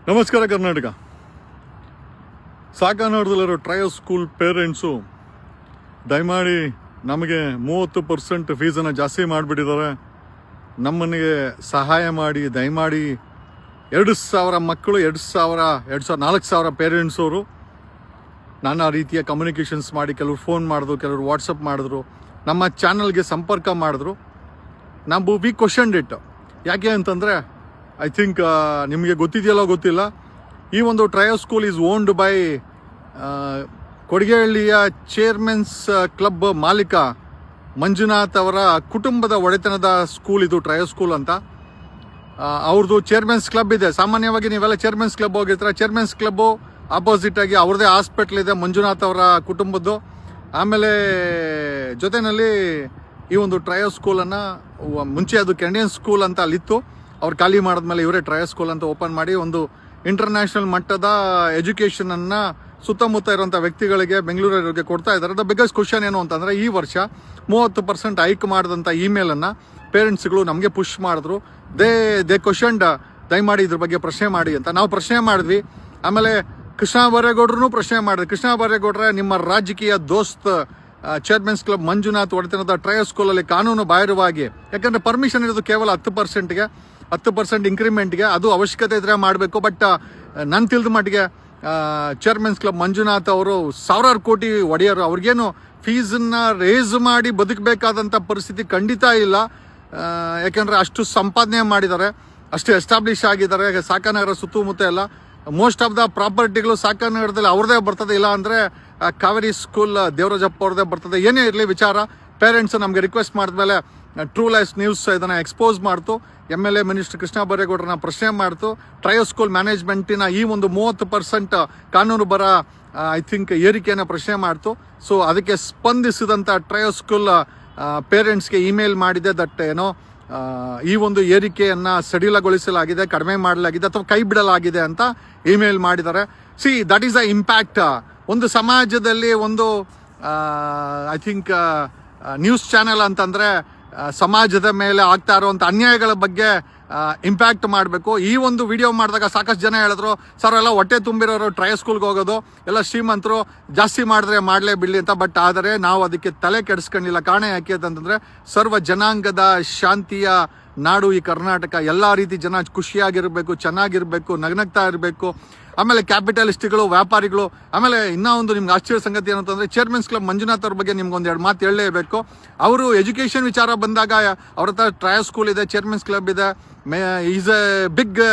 ನಮಸ್ಕಾರ Karnataka. ಸಾಕಾನಾಡದಲ್ಲಿರೋ trial school parents ದಯಮಾಡಿ ನಮಗೆ 30% ಫೀಸನ್ನು ಜಾಸ್ತಿ ಮಾಡಿಬಿಟ್ಟಿದ್ದಾರೆ. ನಮ್ಮನಿಗೆ ಸಹಾಯ ಮಾಡಿ ದಯಮಾಡಿ 2,000 ಮಕ್ಕಳು 4,000 ಪೇರೆಂಟ್ಸ್ ಅವರು ನಾನಾ ರೀತಿಯ ಕಮ್ಯುನಿಕೇಷನ್ಸ್ ಮಾಡಿ, ಕೆಲವರು ಫೋನ್ ಮಾಡಿದ್ರು, ಕೆಲವರು ವಾಟ್ಸಪ್ ಮಾಡಿದ್ರು, ನಮ್ಮ ಚಾನಲ್ಗೆ ಸಂಪರ್ಕ ಮಾಡಿದ್ರು. ನಾವು ವಿ ಕ್ವಶನ್ಡ್ ಇಟ್. ಯಾಕೆ ಅಂತಂದರೆ ಐ ಥಿಂಕ್ ನಿಮಗೆ ಗೊತ್ತಿದೆಯಲ್ಲೋ ಗೊತ್ತಿಲ್ಲ, ಈ ಒಂದು trial school is owned by ಕೊಡಿಗೆಹಳ್ಳಿಯ ಚೇರ್ಮನ್ಸ್ ಕ್ಲಬ್ ಮಾಲೀಕ ಮಂಜುನಾಥ್ ಅವರ ಕುಟುಂಬದ ಒಡೆತನದ ಸ್ಕೂಲ್ ಇದು, ಟ್ರಯಲ್ ಸ್ಕೂಲ್ ಅಂತ. ಅವ್ರದ್ದು ಚೇರ್ಮನ್ಸ್ ಕ್ಲಬ್ ಇದೆ. ಸಾಮಾನ್ಯವಾಗಿ ನೀವೆಲ್ಲ ಚೇರ್ಮನ್ಸ್ ಕ್ಲಬ್ ಹೋಗಿರ್ತಾರೆ. ಚೇರ್ಮನ್ಸ್ ಕ್ಲಬ್ಬು ಆಪೋಸಿಟ್ ಆಗಿ ಅವ್ರದ್ದೇ ಹಾಸ್ಪಿಟ್ಲ್ ಇದೆ ಮಂಜುನಾಥ್ ಅವರ ಕುಟುಂಬದ್ದು. ಆಮೇಲೆ ಜೊತೆಯಲ್ಲಿ ಈ ಒಂದು ಟ್ರಯಲ್ ಸ್ಕೂಲನ್ನು ಮುಂಚೆ ಅದು ಕೆನಡಿಯನ್ ಸ್ಕೂಲ್ ಅಂತ ಅಲ್ಲಿತ್ತು. ಅವ್ರು ಖಾಲಿ ಮಾಡಿದ್ಮೇಲೆ ಇವರೇ ಟ್ರಯಲ್ ಸ್ಕೂಲ್ ಅಂತ ಓಪನ್ ಮಾಡಿ ಒಂದು ಇಂಟರ್ನ್ಯಾಷನಲ್ ಮಟ್ಟದ ಎಜುಕೇಷನನ್ನು ಸುತ್ತಮುತ್ತ ಇರುವಂಥ ವ್ಯಕ್ತಿಗಳಿಗೆ, ಬೆಂಗಳೂರಿಗೆ ಕೊಡ್ತಾ ಇದ್ದಾರೆ. ದ ಬಿಗ್ಗೆಸ್ಟ್ ಕ್ವಶನ್ ಏನು ಅಂತಂದರೆ, ಈ ವರ್ಷ 30% ಹೈಕ್ ಮಾಡಿದಂಥ ಇಮೇಲನ್ನು ಪೇರೆಂಟ್ಸ್ಗಳು ನಮಗೆ ಪುಷ್ ಮಾಡಿದ್ರು. ದೇ ಕ್ವಶನ್ಡ್, ದಯಮಾಡಿ ಇದ್ರ ಬಗ್ಗೆ ಪ್ರಶ್ನೆ ಮಾಡಿ ಅಂತ. ನಾವು ಪ್ರಶ್ನೆ ಮಾಡಿದ್ವಿ. ಆಮೇಲೆ ಕೃಷ್ಣ ಬೈರೇಗೌಡರು ಪ್ರಶ್ನೆ ಮಾಡಿದ್ವಿ. ಕೃಷ್ಣ ಬೈರೇಗೌಡ್ರೆ, ನಿಮ್ಮ ರಾಜಕೀಯ ದೋಸ್ತ್ ಚೇರ್ಮನ್ಸ್ ಕ್ಲಬ್ ಮಂಜುನಾಥ್ ಒಡೆತನದ ಟ್ರಯಲ್ ಸ್ಕೂಲಲ್ಲಿ ಕಾನೂನು ಬಾಹಿರವಾಗಿ, ಯಾಕಂದರೆ ಪರ್ಮಿಷನ್ ಇರೋದು ಕೇವಲ 10% ಇಂಕ್ರಿಮೆಂಟ್ಗೆ, ಅದು ಅವಶ್ಯಕತೆ ಇದ್ರೆ ಮಾಡಬೇಕು. ಬಟ್ ನನ್ನ ತಿಳಿದ ಮಟ್ಟಿಗೆ ಚೇರ್ಮನ್ಸ್ ಕ್ಲಬ್ ಮಂಜುನಾಥ್ ಅವರು ಸಾವಿರಾರು ಕೋಟಿ ಒಡೆಯರು. ಅವ್ರಿಗೇನು ಫೀಸನ್ನ ರೇಸ್ ಮಾಡಿ ಬದುಕಬೇಕಾದಂಥ ಪರಿಸ್ಥಿತಿ ಖಂಡಿತ ಇಲ್ಲ. ಯಾಕೆಂದರೆ ಅಷ್ಟು ಸಂಪಾದನೆ ಮಾಡಿದ್ದಾರೆ, ಅಷ್ಟು ಎಸ್ಟಾಬ್ಲಿಷ್ ಆಗಿದ್ದಾರೆ. ಸಾಕಾನಗರ ಸುತ್ತಮುತ್ತ ಎಲ್ಲ ಮೋಸ್ಟ್ ಆಫ್ ದ ಪ್ರಾಪರ್ಟಿಗಳು ಸಾಕಾನಗರದಲ್ಲಿ ಅವ್ರದ್ದೇ ಬರ್ತದೆ. ಇಲ್ಲ ಅಂದರೆ ಕಾವೇರಿ ಸ್ಕೂಲ್ ದೇವರಾಜಪ್ಪ ಅವ್ರದ್ದೇ ಬರ್ತದೆ. ಏನೇ ಇರಲಿ ವಿಚಾರ, ಪೇರೆಂಟ್ಸ್ ನಮಗೆ ರಿಕ್ವೆಸ್ಟ್ ಮಾಡಿದ್ಮೇಲೆ ಟ್ರೂ ಲೈಫ್ ನ್ಯೂಸ್ ಇದನ್ನು ಎಕ್ಸ್ಪೋಸ್ ಮಾಡ್ತು. MLA ಮಿನಿಸ್ಟರ್ ಕೃಷ್ಣ ಬೈರೇಗೌಡರನ್ನ ಪ್ರಶ್ನೆ ಮಾಡ್ತು. ಟ್ರಯಲ್ ಸ್ಕೂಲ್ ಮ್ಯಾನೇಜ್ಮೆಂಟಿನ ಈ ಒಂದು 30% ಕಾನೂನು ಬರ ಐ ಥಿಂಕ್ ಏರಿಕೆಯನ್ನು ಪ್ರಶ್ನೆ ಮಾಡ್ತು. ಸೊ ಅದಕ್ಕೆ ಸ್ಪಂದಿಸಿದಂಥ ಟ್ರಯಲ್ ಸ್ಕೂಲ್ ಪೇರೆಂಟ್ಸ್ಗೆ ಇಮೇಲ್ ಮಾಡಿದೆ ದಟ್ ಏನೋ ಈ ಒಂದು ಏರಿಕೆಯನ್ನು ಸಡಿಲಗೊಳಿಸಲಾಗಿದೆ, ಕಡಿಮೆ ಮಾಡಲಾಗಿದೆ ಅಥವಾ ಕೈ ಬಿಡಲಾಗಿದೆ ಅಂತ ಇಮೇಲ್ ಮಾಡಿದ್ದಾರೆ. C, that is the impact. ಒಂದು ಸಮಾಜದಲ್ಲಿ ಒಂದು ಐ ಥಿಂಕ್ ನ್ಯೂಸ್ ಚಾನೆಲ್ ಅಂತಂದರೆ ಸಮಾಜದ ಮೇಲೆ ಆಗ್ತಾ ಇರುವಂಥ ಅನ್ಯಾಯಗಳ ಬಗ್ಗೆ ಇಂಪ್ಯಾಕ್ಟ್ ಮಾಡಬೇಕು. ಈ ಒಂದು ವಿಡಿಯೋ ಮಾಡಿದಾಗ ಸಾಕಷ್ಟು ಜನ ಹೇಳಿದ್ರು, ಸರ್ ಎಲ್ಲ ಹೊಟ್ಟೆ ತುಂಬಿರೋರು ಟ್ರಯಲ್ ಸ್ಕೂಲ್ಗೆ ಹೋಗೋದು, ಎಲ್ಲ ಶ್ರೀಮಂತರು, ಜಾಸ್ತಿ ಮಾಡಿದ್ರೆ ಮಾಡಲೇ ಬಿಡಲಿ ಅಂತ. ಬಟ್ ಆದರೆ ನಾವು ಅದಕ್ಕೆ ತಲೆ ಕೆಡಿಸ್ಕೊಂಡಿಲ್ಲ. ಕಾರಣ ಯಾಕೆ ಅಂತಂದರೆ, ಸರ್ವ ಜನಾಂಗದ ಶಾಂತಿಯ ನಾಡು ಈ ಕರ್ನಾಟಕ. ಎಲ್ಲ ರೀತಿ ಜನ ಖುಷಿಯಾಗಿರಬೇಕು, ಚೆನ್ನಾಗಿರಬೇಕು, ನಗ್ನಗ್ತಾ ಇರಬೇಕು. ಆಮೇಲೆ ಕ್ಯಾಪಿಟಲಿಸ್ಟ್ಗಳು, ವ್ಯಾಪಾರಿಗಳು. ಆಮೇಲೆ ಇನ್ನೂ ಒಂದು ನಿಮ್ಗೆ ಆಶ್ಚರ್ಯ ಸಂಗತಿ ಏನಂತಂದರೆ, ಚೇರ್ಮನ್ಸ್ ಕ್ಲಬ್ ಮಂಜುನಾಥ್ ಅವ್ರ ಬಗ್ಗೆ ನಿಮ್ಗೆ ಒಂದೆರಡು ಮಾತು ಹೇಳಲೇಬೇಕು. ಅವರು ಎಜುಕೇಷನ್ ವಿಚಾರ ಬಂದಾಗ ಅವ್ರ ಹತ್ರ ಟ್ರಯಲ್ ಸ್ಕೂಲ್ ಇದೆ, ಚೇರ್ಮನ್ಸ್ ಕ್ಲಬ್ ಇದೆ. ಈಸ್ ಎ ಬಿಗ್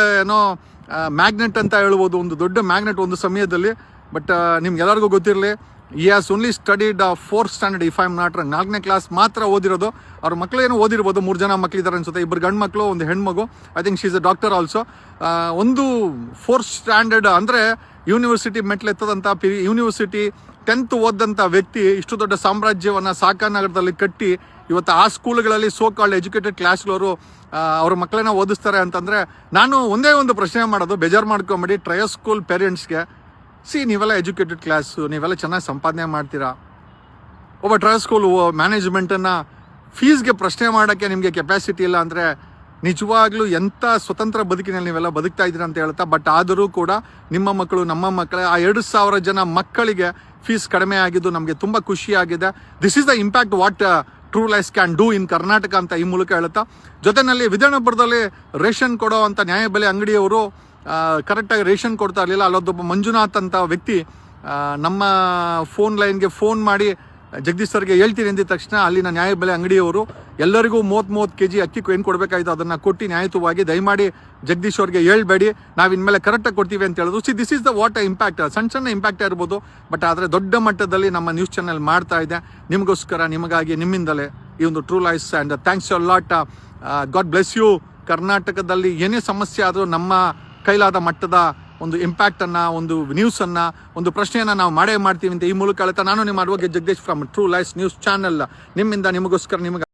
ಮ್ಯಾಗ್ನೆಟ್ ಅಂತ ಹೇಳ್ಬೋದು, ಒಂದು ದೊಡ್ಡ ಮ್ಯಾಗ್ನೆಟ್ ಒಂದು ಸಮಯದಲ್ಲಿ. ಬಟ್ ನಿಮ್ಗೆಲ್ಲರಿಗೂ ಗೊತ್ತಿರಲಿ, ಈ has only studied 4th standard, if I am not wrong. 4ನೇ ಕ್ಲಾಸ್ ಮಾತ್ರ ಓದಿರೋದು. ಅವ್ರ ಮಕ್ಕಳು ಏನೋ ಓದಿರ್ಬೋದು, 3 ಜನ ಮಕ್ಕಳಿದ್ದಾರೆ ಅನ್ಸುತ್ತೆ, 2 ಗಂಡು ಮಕ್ಕಳು, 1 ಹೆಣ್ಮಗು. I think she is a doctor also. ಒಂದು 4th ಸ್ಟ್ಯಾಂಡರ್ಡ್ ಅಂದರೆ ಯೂನಿವರ್ಸಿಟಿ ಮೆಟ್ಲೆತ್ತದಂಥ ಯೂನಿವರ್ಸಿಟಿ 10th ಓದಂಥ ವ್ಯಕ್ತಿ ಇಷ್ಟು ದೊಡ್ಡ ಸಾಮ್ರಾಜ್ಯವನ್ನು ಸಾಕಾನಗರದಲ್ಲಿ ಕಟ್ಟಿ ಇವತ್ತು ಆ ಸ್ಕೂಲ್ಗಳಲ್ಲಿ ಸೋ ಕಾಲ್ಡ್ ಎಜುಕೇಟೆಡ್ ಕ್ಲಾಸ್ಗಳವರು ಅವ್ರ ಮಕ್ಕಳನ್ನ ಓದಿಸ್ತಾರೆ ಅಂತಂದರೆ, ನಾನು ಒಂದೇ ಒಂದು ಪ್ರಶ್ನೆ ಮಾಡೋದು, ಬೇಜಾರು ಮಾಡ್ಕೊಂಬೇಡಿ ಟ್ರಯಲ್ ಸ್ಕೂಲ್ ಪೇರೆಂಟ್ಸ್ಗೆ. ಸಿ, ನೀವೆಲ್ಲ ಎಜುಕೇಟೆಡ್ ಕ್ಲಾಸು, ನೀವೆಲ್ಲ ಚೆನ್ನಾಗಿ ಸಂಪಾದನೆ ಮಾಡ್ತೀರಾ. ಒಬ್ಬ ಟ್ರಯಲ್ ಸ್ಕೂಲ್ ಮ್ಯಾನೇಜ್ಮೆಂಟನ್ನು ಫೀಸ್ಗೆ ಪ್ರಶ್ನೆ ಮಾಡೋಕ್ಕೆ ನಿಮಗೆ ಕೆಪಾಸಿಟಿ ಇಲ್ಲ ಅಂದರೆ ನಿಜವಾಗ್ಲೂ ಎಂಥ ಸ್ವತಂತ್ರ ಬದುಕಿನಲ್ಲಿ ನೀವೆಲ್ಲ ಬದುಕ್ತಾ ಇದ್ದೀರಾ ಅಂತ ಹೇಳ್ತಾ. ಬಟ್ ಆದರೂ ಕೂಡ ನಿಮ್ಮ ಮಕ್ಕಳು, ನಮ್ಮ ಮಕ್ಕಳೇ, ಆ 2,000 ಜನ ಮಕ್ಕಳಿಗೆ ಫೀಸ್ ಕಡಿಮೆ ಆಗಿದ್ದು ನಮಗೆ ತುಂಬ ಖುಷಿಯಾಗಿದೆ. This is the impact what true life can do in Karnataka ಅಂತ ಈ ಮೂಲಕ ಹೇಳುತ್ತಾ, ಜೊತೆಯಲ್ಲಿ ವಿಧಾನಪುರದಲ್ಲಿ ರೇಷನ್ ಕೊಡೋ ಅಂಥ ನ್ಯಾಯಬೆಲೆ ಅಂಗಡಿಯವರು ಕರೆಕ್ಟಾಗಿ ರೇಷನ್ ಕೊಡ್ತಾ ಇರಲಿಲ್ಲ. ಅಲ್ಲೊಬ್ಬ ಮಂಜುನಾಥ್ ಅಂತ ವ್ಯಕ್ತಿ ನಮ್ಮ ಫೋನ್ ಲೈನ್ಗೆ ಫೋನ್ ಮಾಡಿ ಜಗದೀಶ್ ಸರ್ಗೆ ಹೇಳ್ತೀನಿ ಅಂದಿದ ತಕ್ಷಣ ಅಲ್ಲಿನ ನ್ಯಾಯಬೆಲೆ ಅಂಗಡಿಯವರು ಎಲ್ಲರಿಗೂ 30 kg ಅಕ್ಕಿ ಏನು ಕೊಡಬೇಕಾಯಿತು ಅದನ್ನು ಕೊಟ್ಟು ನ್ಯಾಯಯುತವಾಗಿ, ದಯಮಾಡಿ ಜಗದೀಶ್ ಅವ್ರಿಗೆ ಹೇಳ್ಬೇಡಿ, ನಾವು ಇನ್ಮೇಲೆ ಕರೆಕ್ಟಾಗಿ ಕೊಡ್ತೀವಿ ಅಂತ ಹೇಳಿದ್ರು. C, this is the what impact. ಸಣ್ಣ ಇಂಪ್ಯಾಕ್ಟ್ ಇರ್ಬೋದು, ಬಟ್ ಆದರೆ ದೊಡ್ಡ ಮಟ್ಟದಲ್ಲಿ ನಮ್ಮ ನ್ಯೂಸ್ ಚಾನೆಲ್ ಮಾಡ್ತಾ ಇದೆ ನಿಮಗೋಸ್ಕರ, ನಿಮಗಾಗಿ, ನಿಮ್ಮಿಂದಲೇ ಈ ಒಂದು true life. And thanks a lot. God bless you. ಕರ್ನಾಟಕದಲ್ಲಿ ಏನೇ ಸಮಸ್ಯೆ ಆದರೂ ನಮ್ಮ ಕೈಲಾದ ಮಟ್ಟದ ಒಂದು ಇಂಪ್ಯಾಕ್ಟನ್ನು, ಒಂದು ನ್ಯೂಸನ್ನು, ಒಂದು ಪ್ರಶ್ನೆಯನ್ನು ನಾವು ಮಾಡೇ ಮಾಡ್ತೀವಿ ಅಂತ ಈ ಮೂಲಕ ಹೇಳ್ತಾ, ನಾನು ನಿಮ್ಮ advocate Jagadish from true life news channel, ನಿಮ್ಮಿಂದ ನಿಮಗೋಸ್ಕರ, ನಿಮಗೆ